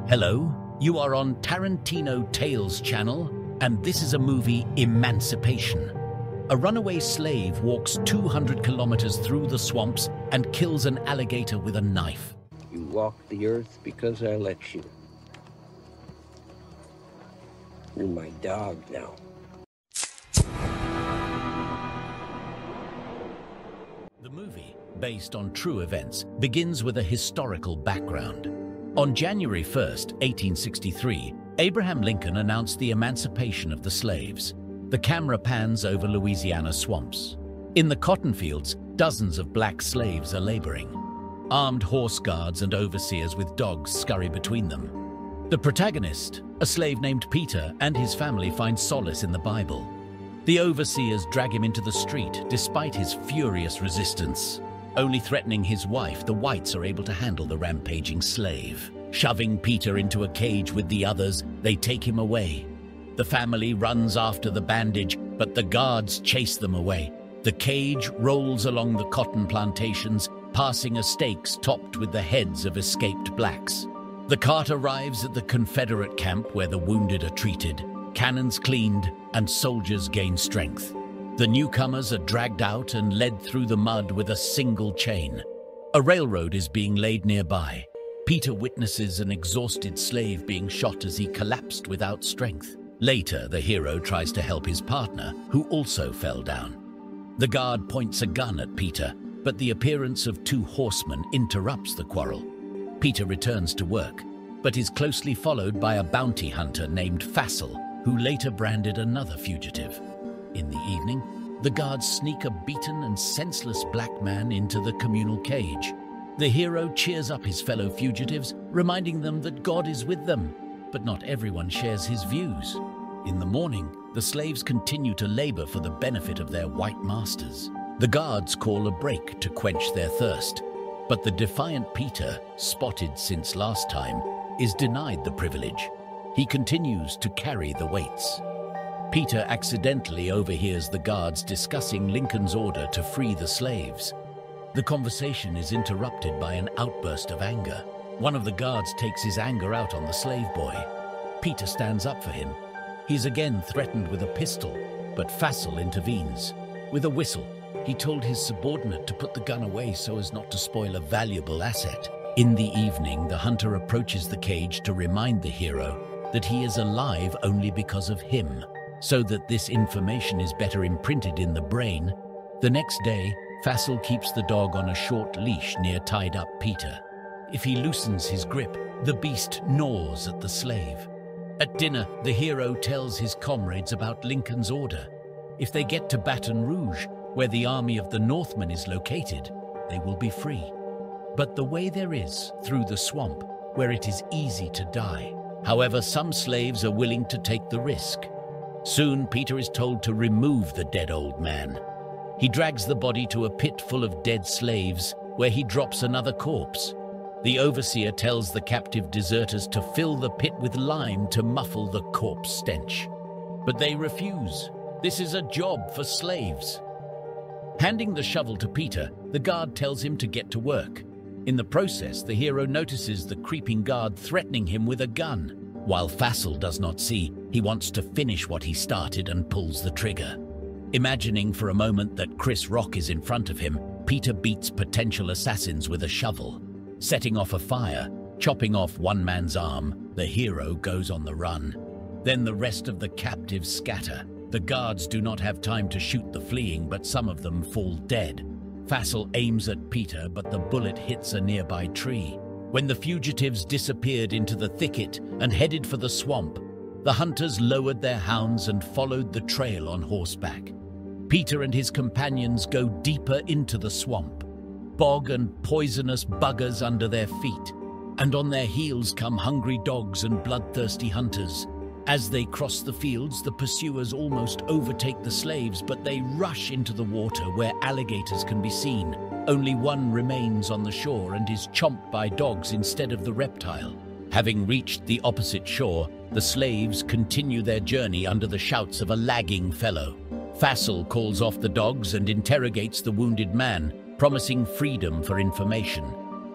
Hello, you are on Tarantino Tales channel, and this is a movie, Emancipation. A runaway slave walks 200 kilometers through the swamps and kills an alligator with a knife. You walk the earth because I let you. You're my dog now. The movie, based on true events, begins with a historical background. On January 1st, 1863, Abraham Lincoln announced the emancipation of the slaves. The camera pans over Louisiana swamps. In the cotton fields, dozens of black slaves are laboring. Armed horse guards and overseers with dogs scurry between them. The protagonist, a slave named Peter, and his family find solace in the Bible. The overseers drag him into the street despite his furious resistance. Only threatening his wife, the whites are able to handle the rampaging slave. Shoving Peter into a cage with the others, they take him away. The family runs after the bandage, but the guards chase them away. The cage rolls along the cotton plantations, passing estates topped with the heads of escaped blacks. The cart arrives at the Confederate camp where the wounded are treated, cannons cleaned, and soldiers gain strength. The newcomers are dragged out and led through the mud with a single chain. A railroad is being laid nearby. Peter witnesses an exhausted slave being shot as he collapsed without strength. Later, the hero tries to help his partner, who also fell down. The guard points a gun at Peter, but the appearance of two horsemen interrupts the quarrel. Peter returns to work, but is closely followed by a bounty hunter named Fassel, who later branded another fugitive. In the evening, the guards sneak a beaten and senseless black man into the communal cage. The hero cheers up his fellow fugitives, reminding them that God is with them, but not everyone shares his views. In the morning, the slaves continue to labor for the benefit of their white masters. The guards call a break to quench their thirst, but the defiant Peter, spotted since last time, is denied the privilege. He continues to carry the weights. Peter accidentally overhears the guards discussing Lincoln's order to free the slaves. The conversation is interrupted by an outburst of anger. One of the guards takes his anger out on the slave boy. Peter stands up for him. He's again threatened with a pistol, but Fassel intervenes. With a whistle, he told his subordinate to put the gun away so as not to spoil a valuable asset. In the evening, the hunter approaches the cage to remind the hero that he is alive only because of him. So that this information is better imprinted in the brain, the next day, Fassel keeps the dog on a short leash near tied-up Peter. If he loosens his grip, the beast gnaws at the slave. At dinner, the hero tells his comrades about Lincoln's order. If they get to Baton Rouge, where the army of the Northmen is located, they will be free. But the way there is through the swamp, where it is easy to die. However, some slaves are willing to take the risk. Soon, Peter is told to remove the dead old man. He drags the body to a pit full of dead slaves, where he drops another corpse. The overseer tells the captive deserters to fill the pit with lime to muffle the corpse stench. But they refuse. This is a job for slaves. Handing the shovel to Peter, the guard tells him to get to work. In the process, the hero notices the creeping guard threatening him with a gun. While Fassel does not see, he wants to finish what he started and pulls the trigger. Imagining for a moment that Chris Rock is in front of him, Peter beats potential assassins with a shovel. Setting off a fire, chopping off one man's arm, the hero goes on the run. Then the rest of the captives scatter. The guards do not have time to shoot the fleeing, but some of them fall dead. Fassel aims at Peter, but the bullet hits a nearby tree. When the fugitives disappeared into the thicket and headed for the swamp, the hunters lowered their hounds and followed the trail on horseback. Peter and his companions go deeper into the swamp. Bog and poisonous buggers under their feet, and on their heels come hungry dogs and bloodthirsty hunters. As they cross the fields, the pursuers almost overtake the slaves, but they rush into the water where alligators can be seen. Only one remains on the shore and is chomped by dogs instead of the reptile. Having reached the opposite shore, the slaves continue their journey under the shouts of a lagging fellow. Fassel calls off the dogs and interrogates the wounded man, promising freedom for information.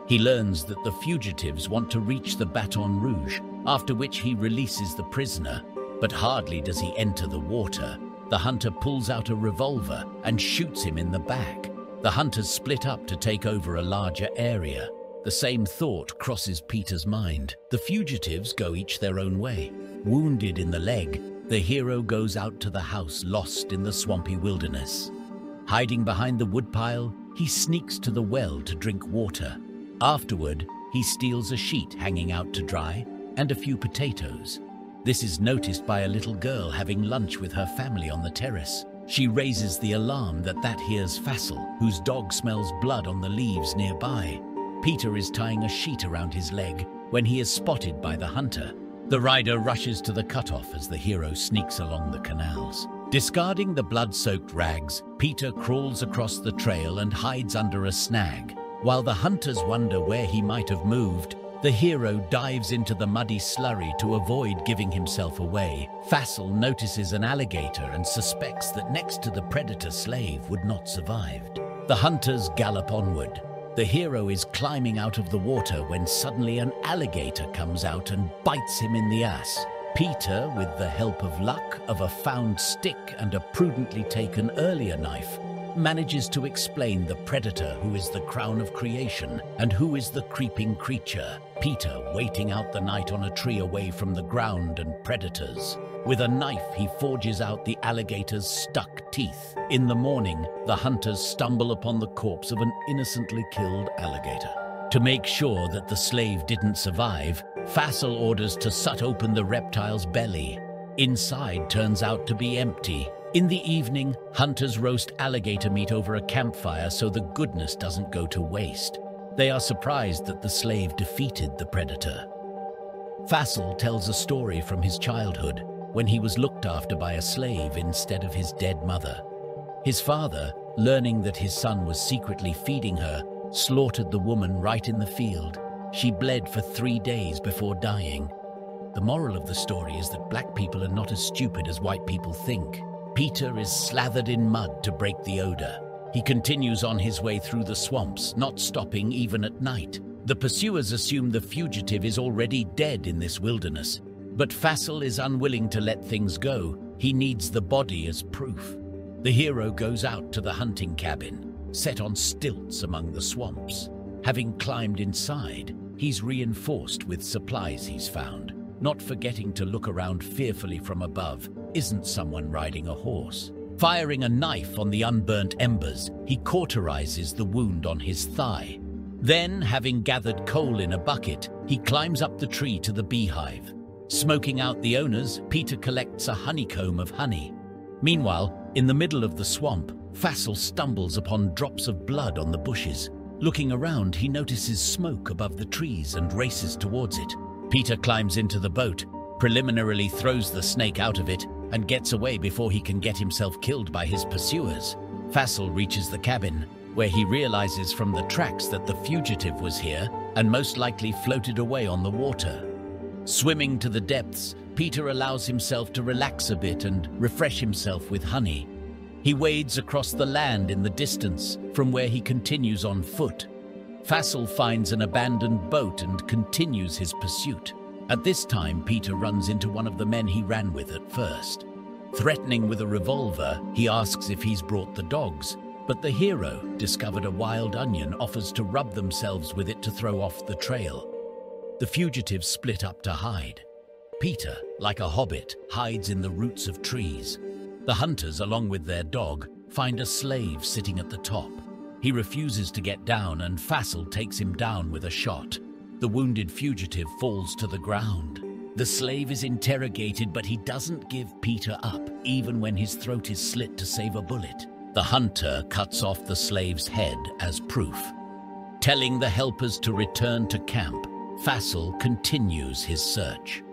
He learns that the fugitives want to reach the Baton Rouge, after which he releases the prisoner. But hardly does he enter the water, the hunter pulls out a revolver and shoots him in the back. The hunters split up to take over a larger area. The same thought crosses Peter's mind. The fugitives go each their own way. Wounded in the leg, the hero goes out to the house lost in the swampy wilderness. Hiding behind the woodpile, he sneaks to the well to drink water. Afterward, he steals a sheet hanging out to dry and a few potatoes. This is noticed by a little girl having lunch with her family on the terrace. She raises the alarm that hears Fassel, whose dog smells blood on the leaves nearby. Peter is tying a sheet around his leg when he is spotted by the hunter. The rider rushes to the cutoff as the hero sneaks along the canals. Discarding the blood-soaked rags, Peter crawls across the trail and hides under a snag. While the hunters wonder where he might have moved, the hero dives into the muddy slurry to avoid giving himself away. Fassel notices an alligator and suspects that next to the predator slave would not survive. The hunters gallop onward. The hero is climbing out of the water when suddenly an alligator comes out and bites him in the ass. Peter, with the help of luck, of a found stick and a prudently taken earlier knife, manages to explain the predator who is the crown of creation and who is the creeping creature. Peter waiting out the night on a tree away from the ground and predators. With a knife, he forges out the alligator's stuck teeth. In the morning, the hunters stumble upon the corpse of an innocently killed alligator. To make sure that the slave didn't survive, Fassel orders to sut open the reptile's belly. Inside turns out to be empty. In the evening, hunters roast alligator meat over a campfire so the goodness doesn't go to waste. They are surprised that the slave defeated the predator. Fassel tells a story from his childhood, when he was looked after by a slave instead of his dead mother. His father, learning that his son was secretly feeding her, slaughtered the woman right in the field. She bled for 3 days before dying. The moral of the story is that black people are not as stupid as white people think. Peter is slathered in mud to break the odor. He continues on his way through the swamps, not stopping even at night. The pursuers assume the fugitive is already dead in this wilderness, but Fassel is unwilling to let things go. He needs the body as proof. The hero goes out to the hunting cabin, set on stilts among the swamps. Having climbed inside, he's reinforced with supplies he's found, not forgetting to look around fearfully from above. Isn't someone riding a horse? Firing a knife on the unburnt embers, he cauterizes the wound on his thigh. Then, having gathered coal in a bucket, he climbs up the tree to the beehive. Smoking out the owners, Peter collects a honeycomb of honey. Meanwhile, in the middle of the swamp, Fassel stumbles upon drops of blood on the bushes. Looking around, he notices smoke above the trees and races towards it. Peter climbs into the boat, preliminarily throws the snake out of it, and gets away before he can get himself killed by his pursuers. Fassel reaches the cabin, where he realizes from the tracks that the fugitive was here and most likely floated away on the water. Swimming to the depths, Peter allows himself to relax a bit and refresh himself with honey. He wades across the land in the distance, from where he continues on foot. Fassel finds an abandoned boat and continues his pursuit. At this time, Peter runs into one of the men he ran with at first. Threatening with a revolver, he asks if he's brought the dogs, but the hero, discovered a wild onion, offers to rub themselves with it to throw off the trail. The fugitives split up to hide. Peter, like a hobbit, hides in the roots of trees. The hunters, along with their dog, find a slave sitting at the top. He refuses to get down, and Fassel takes him down with a shot. The wounded fugitive falls to the ground. The slave is interrogated, but he doesn't give Peter up, even when his throat is slit to save a bullet. The hunter cuts off the slave's head as proof. Telling the helpers to return to camp, Fassel continues his search.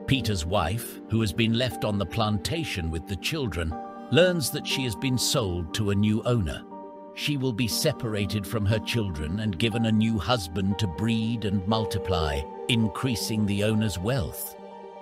Peter's wife, who has been left on the plantation with the children, learns that she has been sold to a new owner. She will be separated from her children and given a new husband to breed and multiply, increasing the owner's wealth.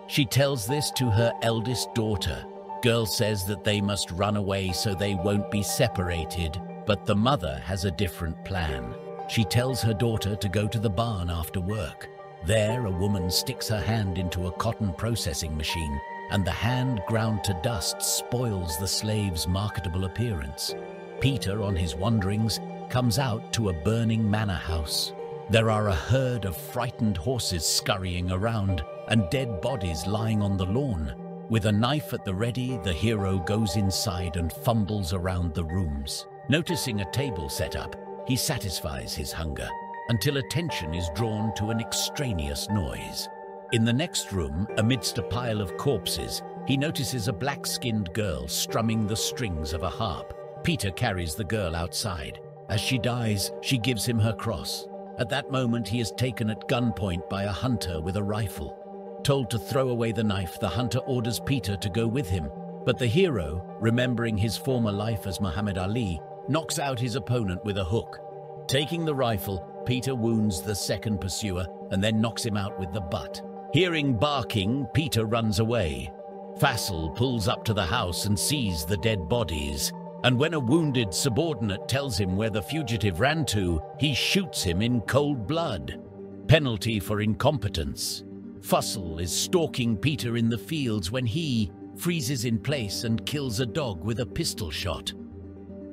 She tells this to her eldest daughter. Girl says that they must run away so they won't be separated, but the mother has a different plan. She tells her daughter to go to the barn after work. There, a woman sticks her hand into a cotton processing machine, and the hand ground to dust spoils the slave's marketable appearance. Peter, on his wanderings, comes out to a burning manor house. There are a herd of frightened horses scurrying around and dead bodies lying on the lawn. With a knife at the ready, the hero goes inside and fumbles around the rooms. Noticing a table set up, he satisfies his hunger until attention is drawn to an extraneous noise. In the next room, amidst a pile of corpses, he notices a black-skinned girl strumming the strings of a harp. Peter carries the girl outside. As she dies, she gives him her cross. At that moment, he is taken at gunpoint by a hunter with a rifle. Told to throw away the knife, the hunter orders Peter to go with him. But the hero, remembering his former life as Muhammad Ali, knocks out his opponent with a hook. Taking the rifle, Peter wounds the second pursuer and then knocks him out with the butt. Hearing barking, Peter runs away. Fassel pulls up to the house and sees the dead bodies. And when a wounded subordinate tells him where the fugitive ran to, he shoots him in cold blood. Penalty for incompetence. Fussell is stalking Peter in the fields when he freezes in place and kills a dog with a pistol shot.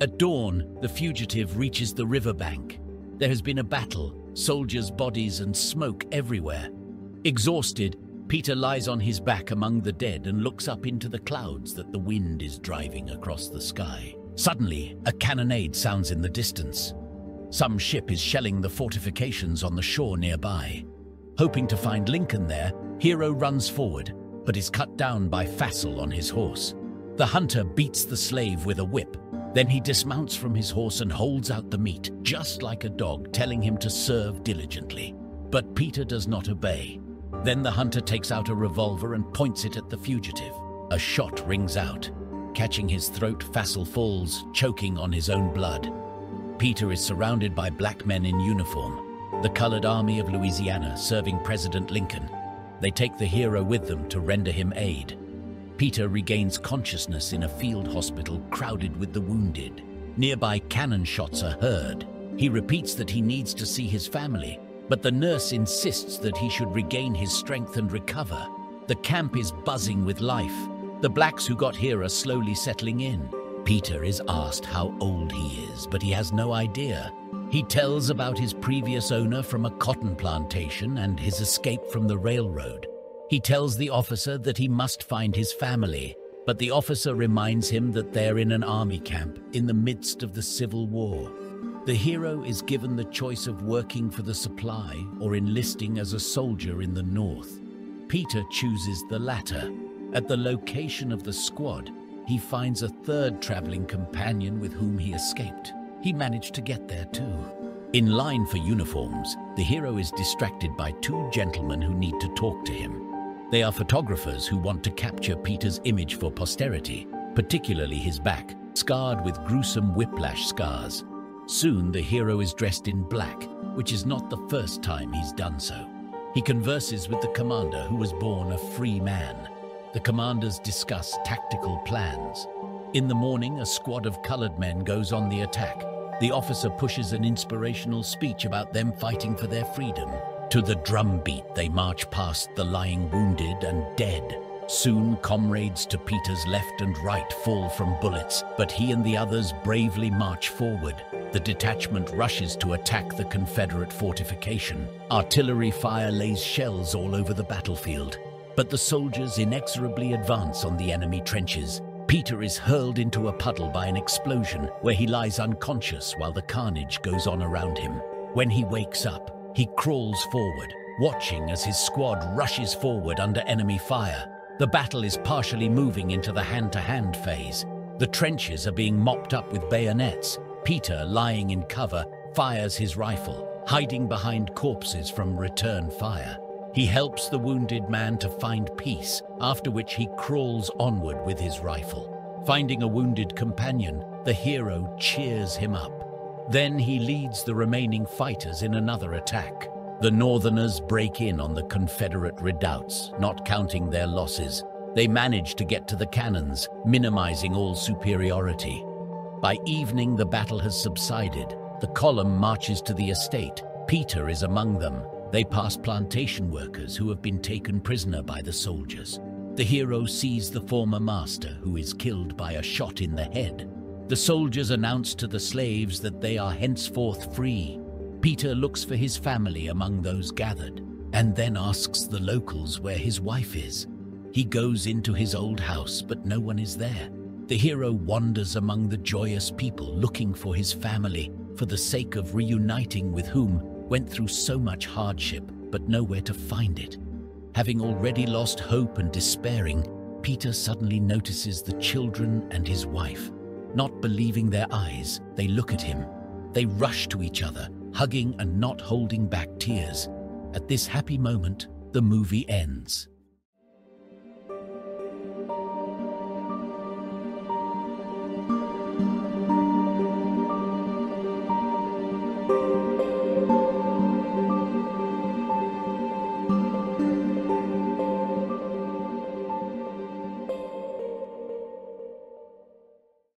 At dawn, the fugitive reaches the riverbank. There has been a battle, soldiers' bodies and smoke everywhere. Exhausted, Peter lies on his back among the dead and looks up into the clouds that the wind is driving across the sky. Suddenly, a cannonade sounds in the distance. Some ship is shelling the fortifications on the shore nearby. Hoping to find Lincoln there, Hero runs forward, but is cut down by Fassel on his horse. The hunter beats the slave with a whip. Then he dismounts from his horse and holds out the meat, just like a dog, telling him to serve diligently. But Peter does not obey. Then the hunter takes out a revolver and points it at the fugitive. A shot rings out. Catching his throat, Fassel falls, choking on his own blood. Peter is surrounded by black men in uniform, the Colored Army of Louisiana serving President Lincoln. They take the hero with them to render him aid. Peter regains consciousness in a field hospital crowded with the wounded. Nearby cannon shots are heard. He repeats that he needs to see his family, but the nurse insists that he should regain his strength and recover. The camp is buzzing with life. The blacks who got here are slowly settling in. Peter is asked how old he is, but he has no idea. He tells about his previous owner from a cotton plantation and his escape from the railroad. He tells the officer that he must find his family, but the officer reminds him that they're in an army camp in the midst of the Civil War. The hero is given the choice of working for the supply or enlisting as a soldier in the North. Peter chooses the latter. At the location of the squad, he finds a third traveling companion with whom he escaped. He managed to get there too. In line for uniforms, the hero is distracted by two gentlemen who need to talk to him. They are photographers who want to capture Peter's image for posterity, particularly his back, scarred with gruesome whiplash scars. Soon the hero is dressed in black, which is not the first time he's done so. He converses with the commander, who was born a free man. The commanders discuss tactical plans. In the morning, a squad of colored men goes on the attack. The officer pushes an inspirational speech about them fighting for their freedom. To the drum beat, they march past the lying wounded and dead. Soon, comrades to Peter's left and right fall from bullets, but he and the others bravely march forward. The detachment rushes to attack the Confederate fortification. Artillery fire lays shells all over the battlefield, but the soldiers inexorably advance on the enemy trenches. Peter is hurled into a puddle by an explosion where he lies unconscious while the carnage goes on around him. When he wakes up, he crawls forward, watching as his squad rushes forward under enemy fire. The battle is partially moving into the hand-to-hand phase. The trenches are being mopped up with bayonets. Peter, lying in cover, fires his rifle, hiding behind corpses from return fire. He helps the wounded man to find peace, after which he crawls onward with his rifle. Finding a wounded companion, the hero cheers him up. Then he leads the remaining fighters in another attack. The Northerners break in on the Confederate redoubts, not counting their losses. They manage to get to the cannons, minimizing all superiority. By evening, the battle has subsided. The column marches to the estate. Peter is among them. They pass plantation workers who have been taken prisoner by the soldiers. The hero sees the former master, who is killed by a shot in the head. The soldiers announce to the slaves that they are henceforth free. Peter looks for his family among those gathered, and then asks the locals where his wife is. He goes into his old house, but no one is there. The hero wanders among the joyous people looking for his family, for the sake of reuniting with whom went through so much hardship, but nowhere to find it. Having already lost hope and despairing, Peter suddenly notices the children and his wife. Not believing their eyes, they look at him. They rush to each other, hugging and not holding back tears. At this happy moment, the movie ends.